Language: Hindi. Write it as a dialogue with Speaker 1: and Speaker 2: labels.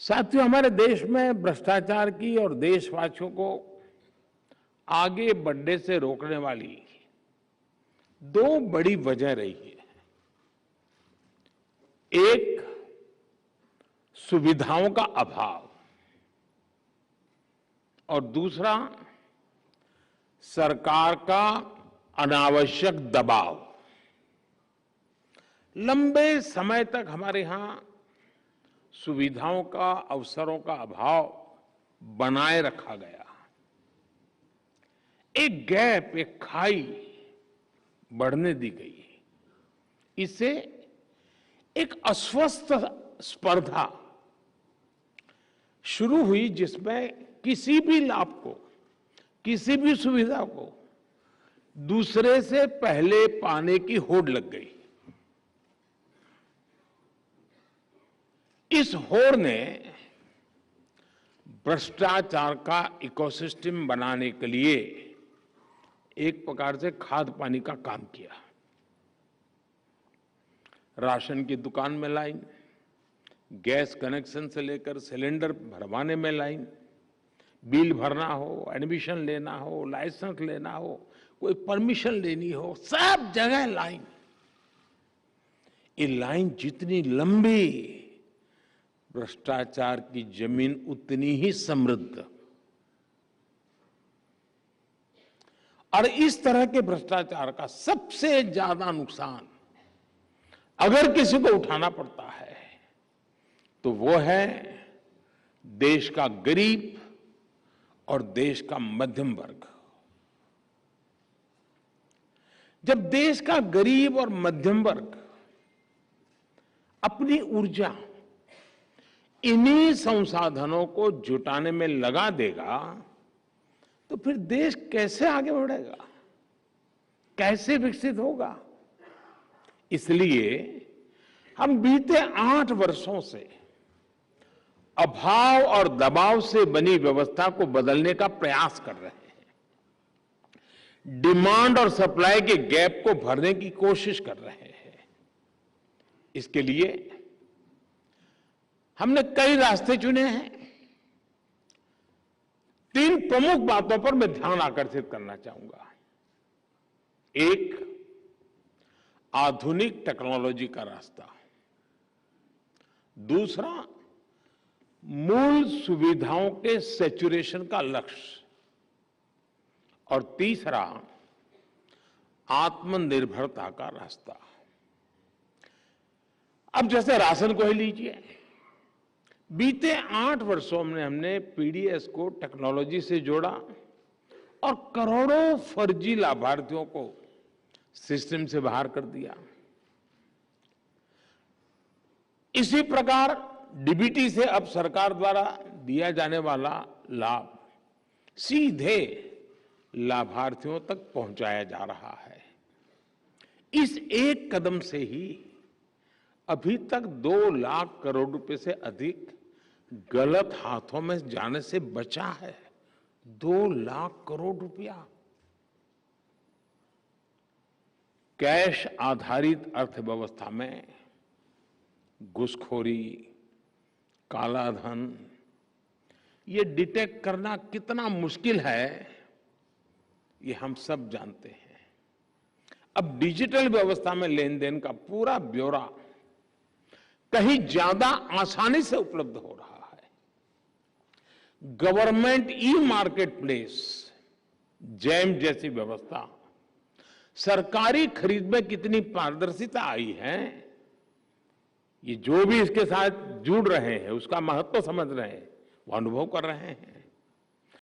Speaker 1: साथियों, हमारे देश में भ्रष्टाचार की और देशवासियों को आगे बढ़ने से रोकने वाली दो बड़ी वजह रही है। एक, सुविधाओं का अभाव और दूसरा, सरकार का अनावश्यक दबाव। लंबे समय तक हमारे यहां सुविधाओं का, अवसरों का अभाव बनाए रखा गया। एक गैप, एक खाई बढ़ने दी गई। इससे एक अस्वस्थ स्पर्धा शुरू हुई, जिसमें किसी भी लाभ को, किसी भी सुविधा को दूसरे से पहले पाने की होड़ लग गई। इस होड़ ने भ्रष्टाचार का इकोसिस्टम बनाने के लिए एक प्रकार से खाद पानी का काम किया। राशन की दुकान में लाइन, गैस कनेक्शन से लेकर सिलेंडर भरवाने में लाइन, बिल भरना हो, एडमिशन लेना हो, लाइसेंस लेना हो, कोई परमिशन लेनी हो, सब जगह लाइन। ये लाइन जितनी लंबी, भ्रष्टाचार की जमीन उतनी ही समृद्ध। और इस तरह के भ्रष्टाचार का सबसे ज्यादा नुकसान अगर किसी को उठाना पड़ता है तो वो है देश का गरीब और देश का मध्यम वर्ग। जब देश का गरीब और मध्यम वर्ग अपनी ऊर्जा इन्हीं संसाधनों को जुटाने में लगा देगा तो फिर देश कैसे आगे बढ़ेगा, कैसे विकसित होगा। इसलिए हम बीते 8 वर्षों से अभाव और दबाव से बनी व्यवस्था को बदलने का प्रयास कर रहे हैं। डिमांड और सप्लाई के गैप को भरने की कोशिश कर रहे हैं। इसके लिए हमने कई रास्ते चुने हैं। 3 प्रमुख बातों पर मैं ध्यान आकर्षित करना चाहूंगा। एक, आधुनिक टेक्नोलॉजी का रास्ता। दूसरा, मूल सुविधाओं के सैचुरेशन का लक्ष्य। और तीसरा, आत्मनिर्भरता का रास्ता। अब जैसे राशन को ही लीजिए। बीते 8 वर्षों में हमने पीडीएस को टेक्नोलॉजी से जोड़ा और करोड़ों फर्जी लाभार्थियों को सिस्टम से बाहर कर दिया। इसी प्रकार डीबीटी से अब सरकार द्वारा दिया जाने वाला लाभ सीधे लाभार्थियों तक पहुंचाया जा रहा है। इस एक कदम से ही अभी तक 2 लाख करोड़ रुपए से अधिक गलत हाथों में जाने से बचा है। 2 लाख करोड़ रुपया। कैश आधारित अर्थव्यवस्था में घूसखोरी, कालाधन, ये डिटेक्ट करना कितना मुश्किल है, ये हम सब जानते हैं। अब डिजिटल व्यवस्था में लेन देन का पूरा ब्यौरा कहीं ज्यादा आसानी से उपलब्ध हो रहा है। Government e market place, jam जैसी व्यवस्था, सरकारी खरीद में कितनी पारदर्शिता आई है, ये जो भी इसके साथ जुड़ रहे हैं उसका महत्व समझ रहे हैं, वो अनुभव कर रहे हैं।